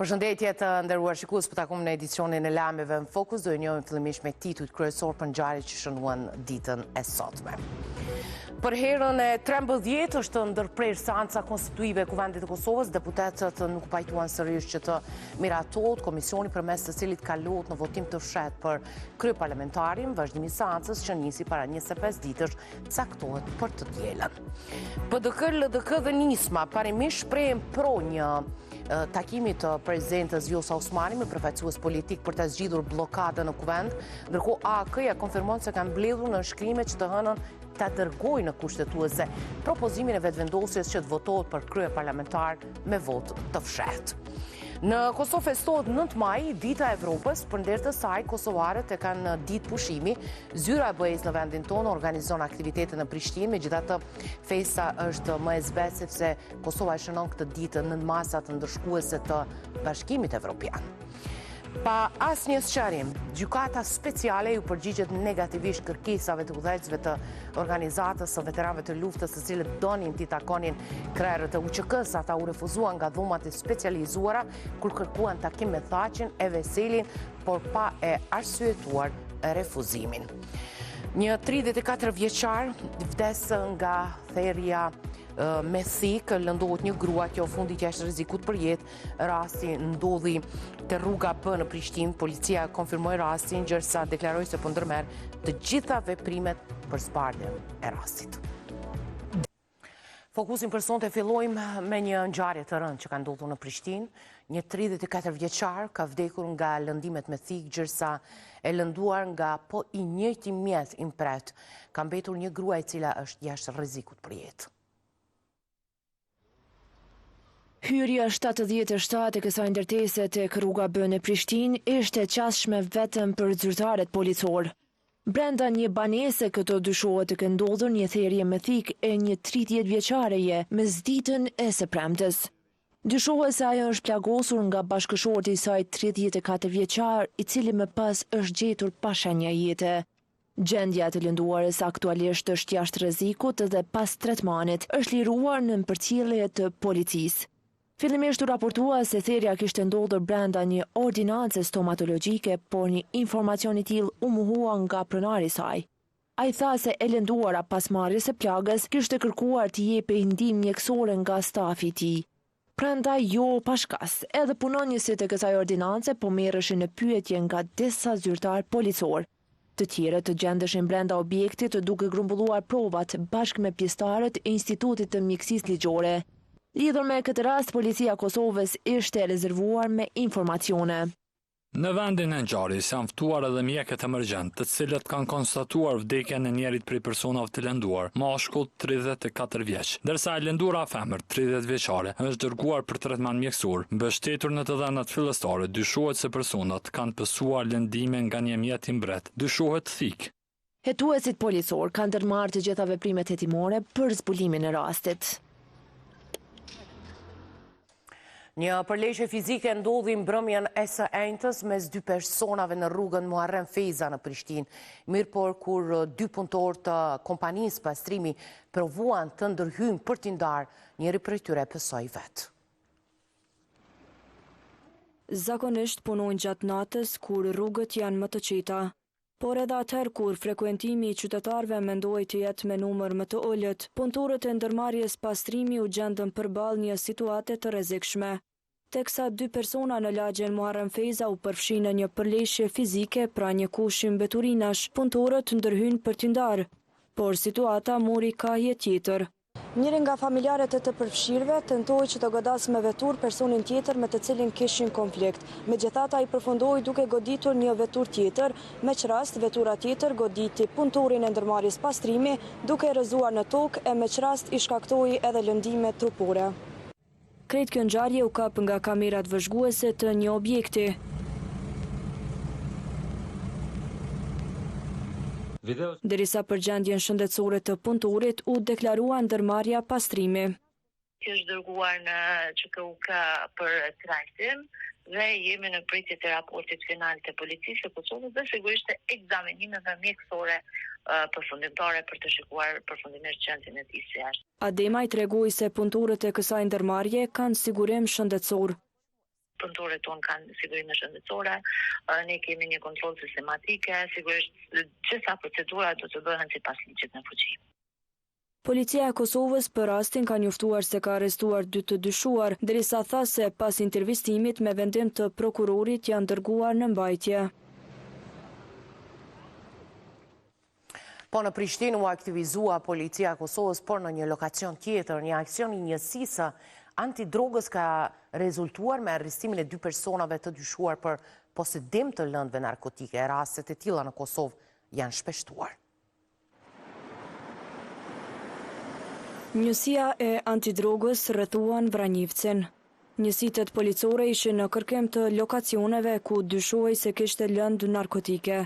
Përshëndetje të nderuar shikues, po takom në edicionin e lajmeve në Fokus, do e njohim fillimisht me titujt kryesor për ngjarjet që shënuan ditën e sotme. Për herën e 13 është ndërprer seanca konstituive e Kuvendit të Kosovës, deputetët nuk pajtuan sërish që të miratohet komisioni përmes të cilit kalohet në votim të fshehtë për kryeparlamentarin, vazhdimi i seancës që nisi para 25 ditësh caktohet për të dielën. PDK, LDK dhe Nisma parimisht shprehen pro një takimit të prezidentës Vjosa Osmani me përfaqësues politik për të zgjidhur bllokadën në Kuvend, ndërkohë AK-ja konfirmon se kanë mbledhur në shkrimet që të hënën ta dërgojë në kushtetuese propozimin e vetëvendosjes që të votohet për kryeparlamentar me votë të fshehtë. Në Kosovë festohet 9 maj, Dita e Evropës, përndër të saj kosovarët e kanë ditë pushimi. Zyra e BE-s në vendin tonë organizon aktivitete në Prishtinë, megjithatë festa është më e zbetë sepse Kosova e shënon këtë ditë në masat ndërshkuese të Bashkimit Evropian. Pa asnjë sqarim, gjykata speciale ju përgjigjet negativisht kërkesave të udhëheqësve të organizatës së veteranëve të luftës, të cilët donin t'i takonin krerët e UÇK-s. Ata u refuzuan nga dhumat e specializuara kur kërkuan takim me Thaçin e Veselin, por pa e arsyetuar refuzimin. Një 34 vjeçar vdes nga therrja me thikë, lëndohet një grua, kjo fundi që është rrezikut për jetë. Rasti ndodhi te rruga B në Prishtinë. Policia konfirmoi rastin, ndërsa deklaroi se po ndërmerr të gjitha veprimet për zbardhjen e rastit. Fokusin për sonte fillojmë me një ngjarje të rëndë që ka ndodhur në Prishtinë. Një 34 vjeçar ka vdekur nga lëndimet me thikë, gjërsa e lënduar nga po i njëjti mjet impret. Ka mbetur një grua e cila është jashtë rrezikut për jetë. Hyrja 77 e kësaj ndërtese tek rruga B në Prishtinë ishte e qasshme vetëm për zyrtarët policor. Brenda një banese këto dyshohet të kenë ndodhur një therrje me thikë e një 30 vjeçareje mesditën e së premtes. Dyshohet se ajo është plagosur nga bashkëshorti i saj 34 vjeçar, i cili më pas është gjetur pa shenja jete. Gjendja e të lënduarës aktualisht është jashtë rrezikut dhe pas tretmanit është liruar në përcjellje të policisë. Fillimisht u raportua se therrja kishte ndodhur brenda një ordinance stomatologjike, por një informacion i tillë u mohua nga pronari i saj. Ai tha se e lënduara pas marrjes së plagës kishte kërkuar të jepej ndihmë mjekësore nga stafi i tij. Prandaj jo pa shkas, edhe punonjësit e kësaj ordinance po merreshin në pyetje nga disa zyrtar policor. Të tjerët të gjendeshin brenda objektit duke grumbulluar provat bashkë me pjesëtarët e Institutit të Mjekësisë Ligjore. Lidhur me këtë rast, policia e Kosovës ishte rezervuar me informacione. Në vendin e ngjarjes janë ftuar edhe mjekët emergjent, të cilët kanë konstatuar vdekjen e njerit prej personave të lënduar, mashkull 34 vjeç, ndërsa e lëndura femër 30 vjeçare është dërguar për tretman mjekësor. Mbështetur në të dhënat fillestare, dyshohet se personat kanë pësuar lëndime nga një mjet i mbret, dyshohet thikë. Hetuesit policor kanë ndërmarrë të gjitha veprimet hetimore për zbulimin e rastit. Një përleshje fizike ndodhi mbrëmjen e së enjtës mes dy personave në rrugën Muharrem Feza në Prishtinë. Mirëpor kur dy punëtorë të kompanisë pastrimi provuan të ndërhyjnë për t'i ndarë, njëri prej tyre pësoi vetë. Zakonisht punojnë gjatë natës kur rrugët janë më të qeta. Por edhe atëherë kur frekuentimi i qytetarëve mendoi të jetë me numër më të ulët, punëtorët e ndërmarrjes pastrimi u gjendën përballë një situate të rrezikshme. Teksa dy persona në lagjen Muharrem Feza u përfshin në një përleshje fizike pra një kushim mbeturinash, punëtorët ndërhyn për t'i ndarë, por situata mori kahje tjetër. Njëri nga familjarët e të përfshirëve tentoi që të godas me vetur personin tjetër me të cilin kishin konflikt. Megjithatë ai përfundoi duke goditur një vetur tjetër, me çrast vetura tjetër goditi punëtorin e ndërmarrjes pastrimi duke rrëzuar në tokë e me çrast i shkaktoi edhe lëndime trupore. Krejt kjo ngjarje u kap nga kamerat vëzhguese të një objekti. Derisa për gjendjen shëndetësore të punëtorit u deklarua ndërmarrja pastrimi. Është dërguar në ÇKUK për trajtim dhe jemi në pritje të raportit final të policisë së Kosovës dhe sigurisht të ekzaminimeve mjekësore përfundimtare për të shikuar përfundimisht gjendjen e tij si është. Ademaj tregoi se punëtorët e kësaj ndërmarrje kanë sigurim shëndetësor. punëtorët tonë kanë sigurinë shëndetësore, ne kemi një kontroll sistematike, sigurisht gjitha procedurat do të bëhen sipas ligjit në fuqi. Policia e Kosovës për rastin ka njoftuar se ka arrestuar 2 të dyshuar, derisa tha se pas intervistimit me vendim të prokurorit janë dërguar në mbajtje. Po në Prishtinë u aktivizua policia e Kosovës, por në një lokacion tjetër, një aksion i njësisë antidrogës ka rezultuar me arrestimin e 2 personave të dyshuar për posedim të lëndëve narkotike. Rastet e tilla në Kosovë janë shpeshtuar. Njësia e antidrogës rrethuan Vranjivcin. Njësitet policore ishin në kërkim të lokacioneve ku dyshohej se kishte lëndë narkotike.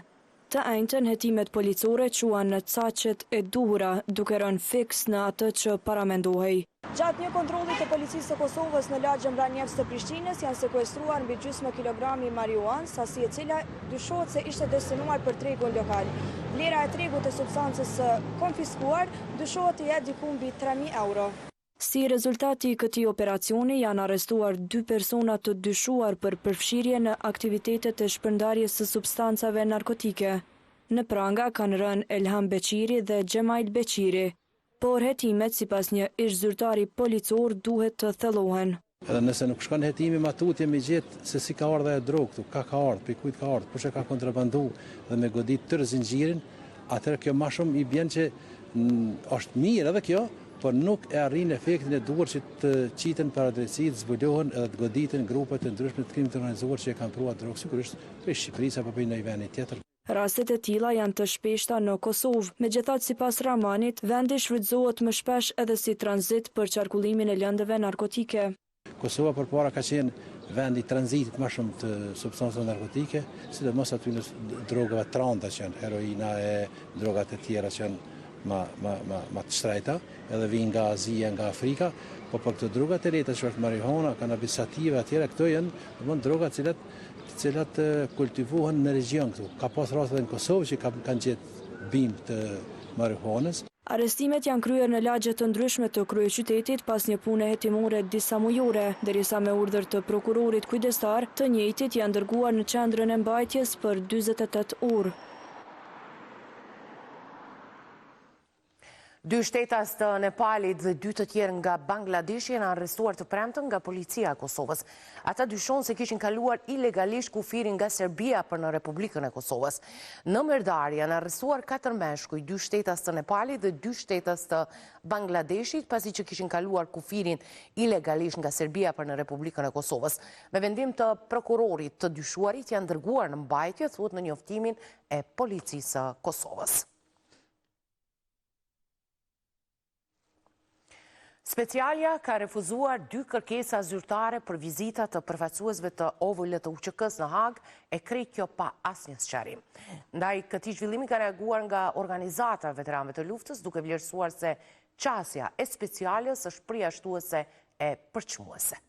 Të ajntën hetimet policore quan në caqet e duhura, duke rënë fiks në atë që paramendohej. Gjatë një kontrolli të policisë të Kosovës në lagjën Vranjevc të Prishtinës janë sekuestruar mbi gjysmë kilogrami marijuanë, sasi e cila dyshohet se ishte destinuar për tregun lokal. Vlera e tregut të substancës konfiskuar dyshohet të jetë diku mbi 3.000 euro. Si rezultati i këtij operacioni janë arrestuar 2 persona të dyshuar për përfshirje në aktivitetet e shpërndarjes së substancave narkotike. Në pranga kanë rënë Elham Beqiri dhe Gjemail Beqiri, por hetimet sipas një ish-zyrtari policor duhet të thellohen. Edhe nëse nuk shkon hetimi matutje me gjetë se si ka ardha e drogë këtu, ka ardhur, për kujt ka ardhur, kush e ka kontrabandu dhe me godit tërë zinxhirin, atëherë kjo më shumë i bën që është mirë edhe kjo, por nuk e arrin efektin e duhur që të qiten paradrejtësit, zbulohen edhe të goditen grupet e ndryshme të krimit të organizuar që e kanë pruar drogë, sigurisht për Shqipërisë apo për një vend tjetër. Rastet e tilla janë të shpeshta në Kosovë, megjithatë sipas Ramanit, vendi shfrytëzohet më shpesh edhe si tranzit për qarkullimin e lëndëve narkotike. Kosova përpara ka qenë vendi i tranzitit më shumë të substancave narkotike, sidomos aty në drogave të rënda që janë heroina e drogat e tjera që janë ma të shtrejta, edhe vinë nga Azia, nga Afrika, po për këtë drogat e leta që është marijuana, kanabis sativa, atjera, këto janë drogat cilat kultivohen në region këtu. Ka pas raste në Kosovë që kanë gjetë bimë të marijuanës. Arrestimet janë kryer në lagje të ndryshme të kryeqytetit pas një pune hetimore disa mujore, derisa me urdhër të prokurorit kujdestar, të njëjtit janë dërguar në qendrën e mbajtjes për 48 orë. 2 shtetas të Nepalit dhe 2 të tjerë nga Bangladeshi janë arrestuar të premtën nga policia e Kosovës. Ata dyshon se kishin kaluar ilegalisht kufirin nga Serbia për në Republikën e Kosovës. Në merdarje janë arrestuar 4 meshkuj, 2 shtetas të Nepalit dhe 2 shtetas të Bangladeshit, pasi që kishin kaluar kufirin ilegalisht nga Serbia për në Republikën e Kosovës. Me vendim të prokurorit, të dyshuarit janë dërguar në mbajtje, thuhet në njoftimin e policisë së Kosovës. Specialja ka refuzuar 2 kërkesa zyrtare për vizitat të përfaqësuesve të OVL të UÇK-s në Hag, e krejt kjo pa asnjë sqarim. Ndaj këtij zhvillimi ka reaguar nga organizata e veteranëve të luftës, duke vlerësuar se qasja e specialës është përjashtuese e përçmuese.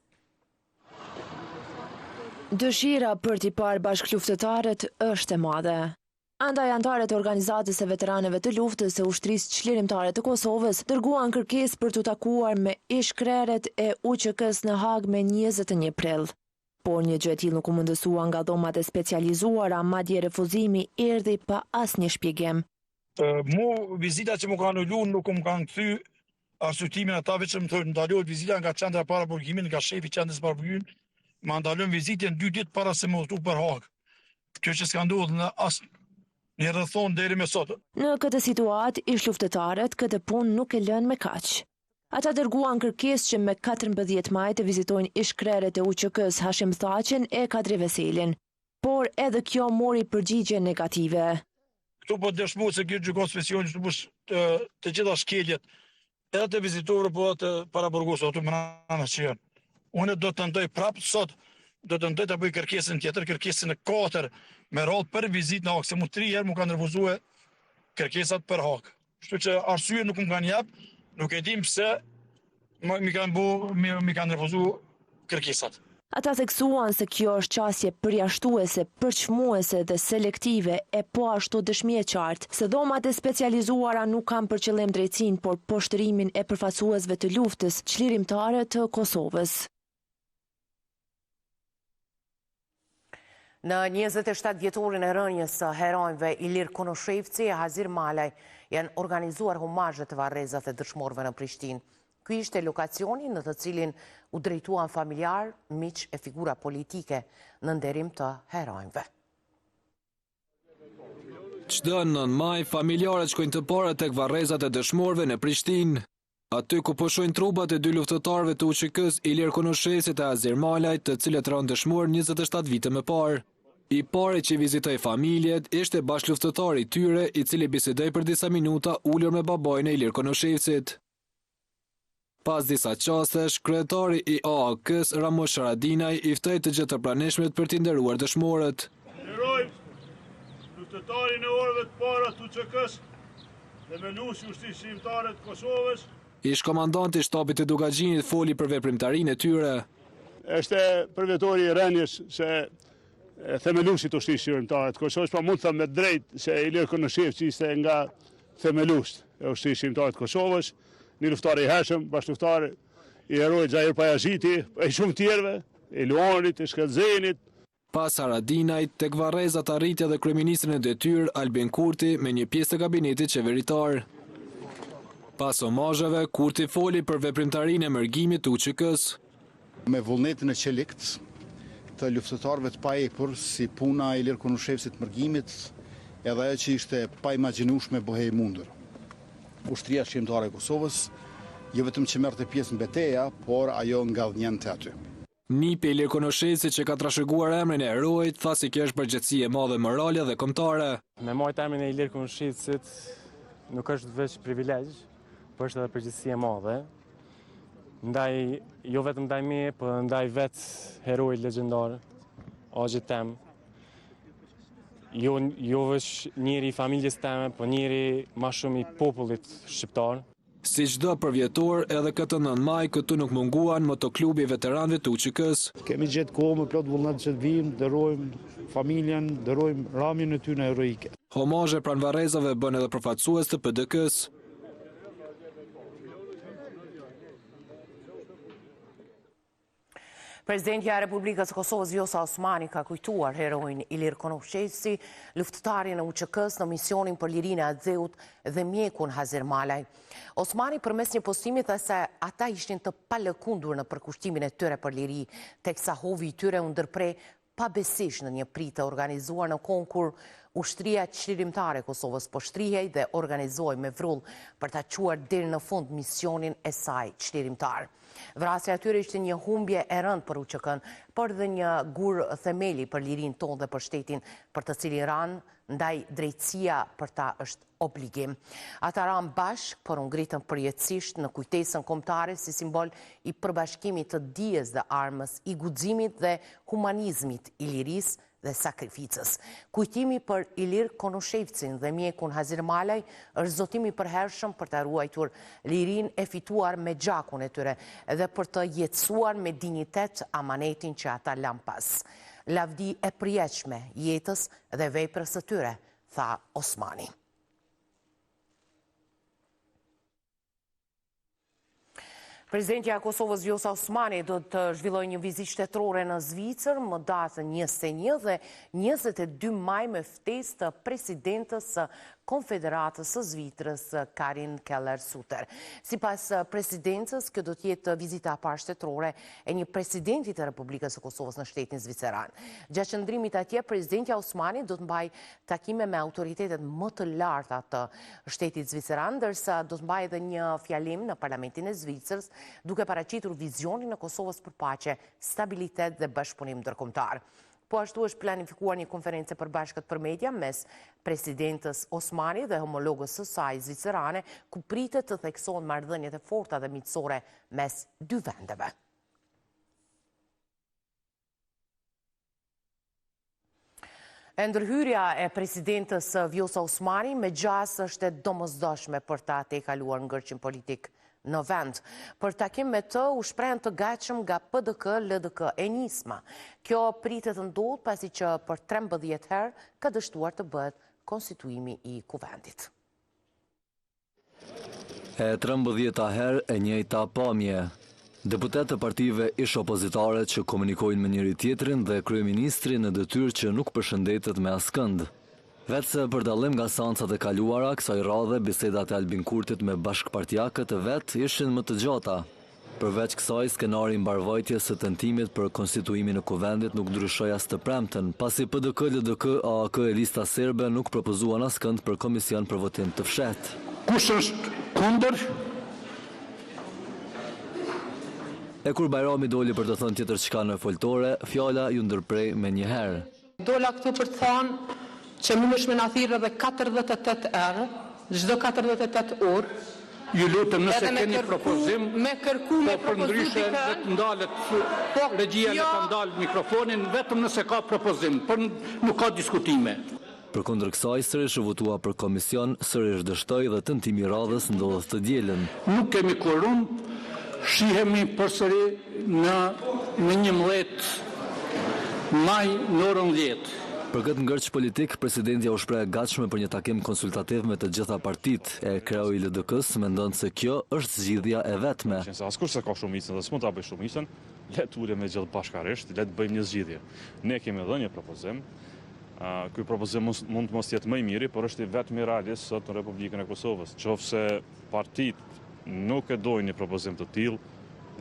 Dëshira për t'i parë bashkëluftëtarët është e madhe. Andaj antarët e organizatës e veteranëve të luftës e ushtrisë çlirimtare të Kosovës dërguan kërkesë për t'u takuar me ish-krerët e UÇK-s në Hag me 21 prill. Por një gjë e tillë nuk u mundësua nga dhomat e specializuara, madje refuzimi erdhi pa asnjë shpjegim. Mu vizita që më kanë ulur nuk më kanë kthy arsyetimin atave që më thonë ndalohet vizita nga qendra para burgimit, nga shefi i qendrës para burgimit, më ndalon vizitën 2 ditë para se më udhëtu për Hag. Kjo që s'ka ndodhur në një rrethon deri me sot. Në këtë situatë, ish-luftëtarët këtë punë nuk e lënë me kaq. Ata dërguan kërkesë që me 14 maj të vizitojnë ish-krerët e UÇK-s Hashim Thaqen e Kadri Veselin, por edhe kjo mori përgjigje negative. Këtu po dëshmoj se kjo gjykos speciale të gjitha shkeljet, edhe të vizitorëve po të paraburgosur ato mëna që janë. Unë do të tentoj prapë sot, do të tentoj të bëj kërkesën tjetër, kërkesën e 4 me radhë për vizitë në Hag, se mu 3 herë mu kanë refuzuar kërkesat për Hag. Kështu që arsye nuk më kanë jap, nuk e dim pse mi kanë refuzuar kërkesat. Ata theksuan se kjo është qasje përjashtuese, përçmuese dhe selektive, e po ashtu dëshmi e qartë se dhomat e specializuara nuk kanë për qëllim drejtësinë, por poshtërimin e përfaqësuesve të luftës çlirimtare të Kosovës. Në 27 vjetorin e rënjës së heronjve Ilir Konoshevci e Hazir Malaj janë organizuar homazhe të varrezat e dëshmorëve në Prishtinë. Ky ishte lokacioni në të cilin u drejtuan familjar, miq e figura politike në nderim të heronjve. Çdo 9 maj, familjarët shkojnë të parë tek varrezat e dëshmorëve në Prishtinë. Aty ku pushojnë trupat e dy luftëtarëve të UÇK-s, Ilir Konoshevci e Hazir Malaj, të cilët ranë dëshmor 27 vite më parë. I pari që vizitoi familjet ishte bashkëluftëtari i tyre, i cili bisedoi për disa minuta ulur me babain e Ilir Konoshevcit. Pas disa qastesh, kryetari i AAK-s Ramush Haradinaj i ftoi të gjithë të pranishmit për t'i nderuar dëshmorët. Nderojmë luftëtarin e orëve të para të UÇK-s dhe menuesi ushtrisë shqiptare të Kosovës. Ish komandanti i shtabit të Dugaxhinit foli për veprimtarinë e tyre. Është përvetori i rënies se themeluesi të ushtrisë shqiptare të Kosovës, pa mund të them me drejt se Ilir Konoshevci ishte nga themeluesit e ushtrisë shqiptare të Kosovës, një luftar i hershëm, bashkëluftar i herojit Xhair Pajaziti, e shumë tjerëve, e Luanit, e Shkëllxenit. Pas Haradinajt, tek varrezat arriti edhe kryeministri në detyrë Albin Kurti me një pjesë të kabinetit qeveritar. Pas homazheve, Kurti foli për veprimtarinë e mërgimit të UÇK-s. Me vullnetin e qelikt të luftëtarëve të paepur si puna e Ilir Konoshevcit mërgimit, edhe ajo që ishte pa imagjinueshme bëhej mundur. Ushtria shqiptare e Kosovës jo vetëm që merrte pjesë në betejë, por ajo ngallnjente aty. Nipi Ilir Konoshevci, që ka trashëguar emrin e herojit, tha se kjo është përgjegjësi e madhe morale dhe kombëtare. Me marrë emrin e Ilir Konoshevcit nuk është vetëm privilegj, por është edhe përgjegjësi e madhe. Ndaj, jo vetëm ndaj meje, por ndaj vetë herojit legjendar, axhit tem. Jo veç njëri i familjes teme, por njëri ma shumë i popullit shqiptar. Si çdo përvjetor, edhe këtë 9 maj këtu nuk munguan motoklubi i veteranëve të UÇK-s. Kemi gjetë kohë me plot vullnet që të vijmë, nderojmë familjen, nderojmë ramjen e tyre heroike. Homazhe pranë varrezave bën edhe përfaqësues të PDK-s. Presidentja e Republikës së Kosovës Vjosa Osmani ka kujtuar heroin Ilir Konoshevci, luftëtarin e UÇK-s në misionin për lirinë e Adzeut dhe mjekun Hazir Malaj. Osmani përmes një postimi tha se ata ishin të palëkundur në përkushtimin e tyre për liri, teksa hovi i tyre u ndërprej pabesisht në një pritë të organizuar në konkur Ushtria Çlirimtare e Kosovës po shtrihej dhe organizoi me vrull për ta çuar deri në fund misionin e saj çlirimtar. Vrasja e tyre ishte një humbje e rëndë për UÇK-n, por dhe një gur themeli për lirinë tonë dhe për shtetin për të cilin ranë, ndaj drejtësia për ta është obligim. Ata ranë bashk, por u ngritën përjetësisht në kujtesën kombëtare si simbol i përbashkimit të dijes dhe armës, i guximit dhe humanizmit i lirisë dhe sakrificës. Kujtimi për Ilir Konoshevcin dhe mjekun Hazir Malaj është zotimi përhershëm për të ruajtur lirinë e fituar me gjakun e tyre dhe për të jetësuar me dinjitet amanetin që ata lanë pas. Lavdi e përjetshme jetës dhe veprës së tyre, tha Osmani. Presidentja e Kosovës Vjosa Osmani do të zhvillojë një vizitë shtetërore në Zvicër më datën 21 dhe 22 maj me ftesë të presidentës së Konfederatës së Zvicrës Karin Keller-Sutter. Sipas presidencës, kjo do të jetë vizita e parë shtetërore e një presidenti të Republikës së Kosovës në shtetin zviceran. Gjatë qëndrimit atje, presidentja Osmani do të mbajë takime me autoritetet më të larta të shtetit zviceran, ndërsa do të mbajë edhe një fjalim në Parlamentin e Zvicrës, duke paraqitur vizionin e Kosovës për paqe, stabilitet dhe bashkëpunim ndërkombëtar. Po ashtu është planifikuar një konferencë e përbashkët për media mes presidentës Osmani dhe homologës së saj zvicerane, ku pritet të theksohen marrëdhëniet e forta dhe miqësore mes dy vendeve. Ndërhyrja e presidentës Vjosa Osmani me gjas është e domosdoshme për ta tejkaluar ngërçin politik në vend. Për takim me të u shprehen të gatshëm nga PDK, LDK e Nisma. Kjo pritet të ndodhë pasi që për 13 herë ka dështuar të bëhet konstituimi i kuvendit. E 13 herë e njëjta pamje. Deputet të partive ish opozitare që komunikojnë me njëri tjetrin dhe kryeministri në detyrë që nuk përshëndetet me askënd. Vetëse për dallim nga seancat e kaluara, kësaj radhe bisedat e Albin Kurtit me bashkëpartiakët e vet ishin më të gjata. Përveç kësaj, skenari i mbarvajtjes së tentimit për konstituimin e kuvendit nuk ndryshoi as të premten, pasi PDK, LDK, AAK e lista serbe nuk propozuan askënd për komision për votim të fshehtë. Kush është kundër? E kur Bajrami doli për të thënë tjetër çka në foltore, fjala ju ndërprej me një herë. Dola këtu për të thënë që më është me na thirrë edhe 48 herë, çdo 48 orë. Ju lutem nëse keni propozim, me kërku me për ndryshe le të ndalet regjia le të ndalë mikrofonin vetëm nëse ka propozim, por nuk ka diskutime. Përkundër kësaj, sërish u votua për komision, sërish dështoi dhe tentimi radhës ndodhet të dielën. Nuk kemi quorum, shihemi përsëri në 11 maj në orën 10. Për këtë ngërç politik, presidentja u shpreh e gatshme për një takim konsultativ me të gjitha partitë. E kreu i LDK-s mendon se kjo është zgjidhja e vetme. Askush se ka shumicën dhe s'mund ta bëj shumicën, le të ulemi gjithë bashkërisht, le të bëjmë një zgjidhje. Ne kemi dhënë një propozim. Ky propozim mund të mos jetë më i miri, por është i vetmi realist sot në Republikën e Kosovës. Qofse partitë nuk e dojnë një propozim të tillë,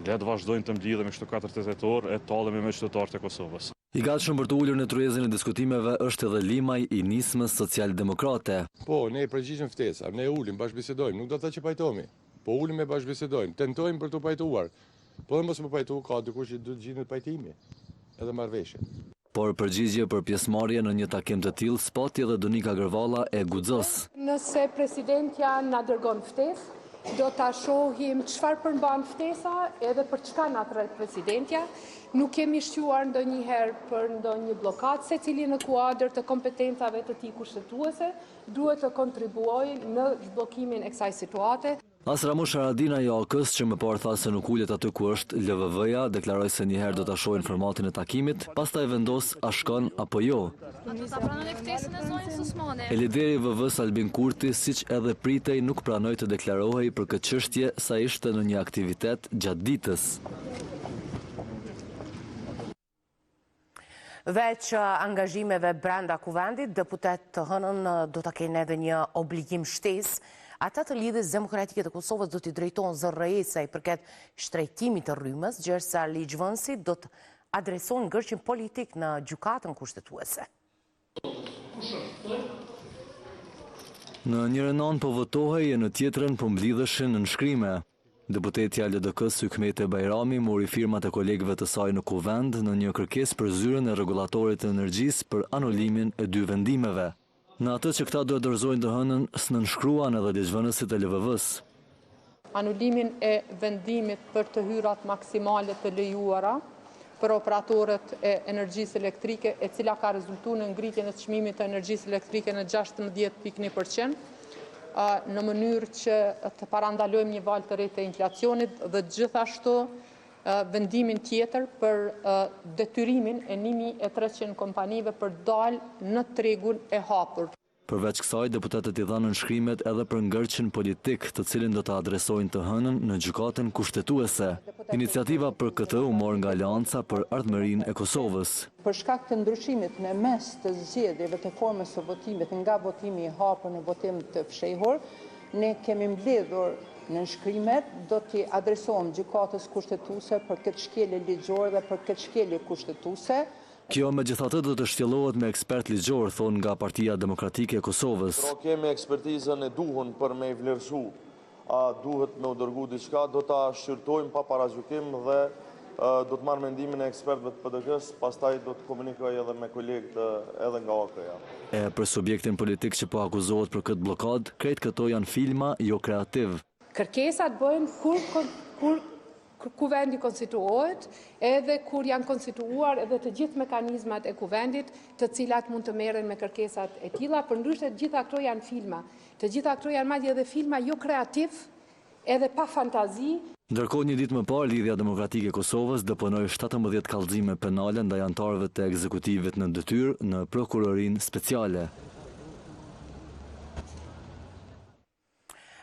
le të vazhdojnë të mblidhemi kështu 48 orë e tallemi me qytetarët e Kosovës. I gatshëm për të ulur në tryezin e diskutimeve është edhe Limaj i nismës socialdemokrate. Po, ne i përgjigjëm ftesa, ne ulim, bashkëbisedojmë, nuk do të thotë që pajtohemi. Po ulim e bashkëbisedojmë, tentojmë për të pajtuar. Po dhe mos më pajtu, ka dikush që do të gjendet pajtimi, edhe marrëveshje. Por përgjigje për pjesëmarrje në një takim të tillë spoti edhe Donika Gërvalla e guxos. Nëse presidentja na dërgon ftesë, do ta shohim çfarë përmban ftesa edhe për çka na thret presidentja. Nuk kemi shquar ndonjëherë për ndonjë blokad, secili në kuadër të kompetencave të tij kushtetuese duhet të kontribuojë në zhbllokimin e kësaj situate. As Ramush Haradinaj i AAK-s, që më parë tha se nuk ulet aty ku është LVV-ja, deklaroi se një herë do ta shohin formatin e takimit, pastaj vendos a shkon apo jo. E lideri i VV-s Albin Kurti, siç edhe pritej, nuk pranoi të deklarohej për këtë çështje sa ishte në një aktivitet gjatë ditës. Veç angazhimeve brenda kuvendit, deputet të hënën do të kenë edhe një obligim shtesë. Ata të Lidhjes Demokratike të Kosovës do t'i drejtojnë zërrëesaj përket shtrejtimit të rrymës, gjërsa ligjvënësi do të adreson ngërqin politik në gjykatën kushtetuese. Në një renon po votohej e në tjetrën po mblidheshin në nënshkrime. Deputetja LDK-s Hykmete Bajrami mori firmat e kolegëve të saj në kuvend në një kërkesë për zyrën e rregullatorit të energjisë për anulimin e 2 vendimeve. Në atë që këta duhet dorëzojnë të hënën, s'nënshkruan edhe ligjvënësit e LVV-s. Anulimin e vendimit për të hyrat maksimale të lejuara për operatorët e energjisë elektrike, e cila ka rezultuar në ngritjen e çmimit të energjisë elektrike në 16.1%, në mënyrë që të parandalojmë një valë të re të inflacionit dhe gjithashtu vendimin tjetër për detyrimin e 1300 kompanive për dalë në tregun e hapur. Përveç kësaj, deputetët i dhanë nënshkrimet edhe për ngërqin politik, të cilin do të adresojnë të hënën në gjykatën kushtetuese. Iniciativa për këtë u mor nga Aleanca për Ardhmërinë e Kosovës. Për shkak të ndryshimit në mes të zgjedhjeve të formës së votimit nga votimi i hapur në votim të fshehur, ne kemi mbledhur nënshkrimet, do t'i adresohem gjykatës kushtetuese për këtë shkelje ligjore dhe për këtë shkelje kushtetuese. Kjo megjithatë do të shtjellohet me ekspert ligjor, thonë nga Partia Demokratike e Kosovës. Kemi ekspertizën e duhur për me i vlerësu, a duhet me u dërgu diçka, do ta shqyrtojmë pa paragjykim dhe do të marrë mendimin e ekspertëve të PDK-s, pastaj do të komunikoj edhe me kolegët edhe nga OKR-ja. E për subjektin politik që po akuzohet për këtë blokad, krejt këto janë filma jo kreativ. Kërkesat bëhen kur kuvendi konstituohet, edhe kur janë konstituuar edhe të gjithë mekanizmat e kuvendit, të cilat mund të merren me kërkesat e tilla, përndryshe të gjitha këto janë filma. Të gjitha këto janë madje edhe filma jo kreativ, edhe pa fantazi. Ndërkohë, një ditë më parë, Lidhja Demokratike e Kosovës deponoi 17 kallëzime penale ndaj anëtarëve të ekzekutivit në detyrë në prokurorinë speciale.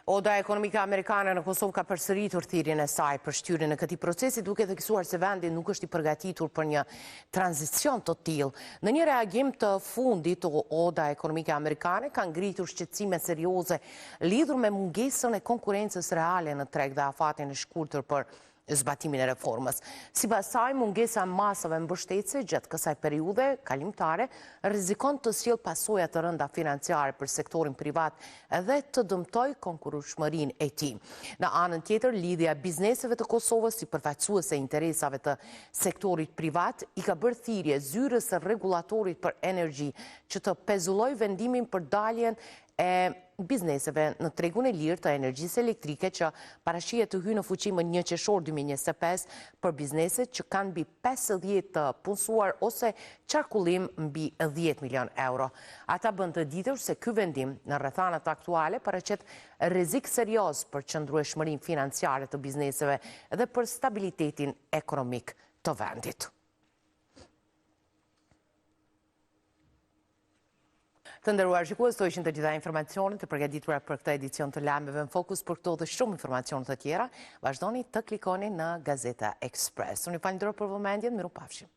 Oda ekonomike amerikane në Kosovë ka përsëritur thirrjen e saj për shtyrjen e këtij procesi, duke theksuar se vendi nuk është i përgatitur për një tranzicion të tillë. Në një reagim të fundit, Oda ekonomike amerikane ka ngritur shqetësime serioze lidhur me mungesën e konkurrencës reale në treg dhe afatin e shkurtër për zbatimin e reformës. Sipas saj, mungesa e masave mbështetëse gjatë kësaj periudhe kalimtare rrezikon të sjellë pasoja të rënda financiare për sektorin privat edhe të dëmtojë konkurrueshmërinë e tij. Në anën tjetër, lidhja e bizneseve të Kosovës si përfaqësuese e interesave të sektorit privat i ka bërë thirrje zyrës së rregullatorit për energji që të pezullojë vendimin për daljen e bizneseve në tregun e lirë të energjisë elektrike që parashihet të hyjë në fuqi më 1 qershor 2025 për bizneset që kanë mbi 50 të punësuar ose qarkullim mbi 10 milion euro. Ata bën të ditur se ky vendim në rrethanat aktuale paraqet rrezik serioz për qëndrueshmërinë financiare të bizneseve dhe për stabilitetin ekonomik të vendit. Të nderuar shikues, këto ishin të gjitha informacionet të përgatitura për këtë edicion të lajmeve në fokus. Për këto dhe shumë informacione të tjera, vazhdoni të klikoni në Gazeta Express. Unë ju falenderoj për vëmendjen, mirupafshim.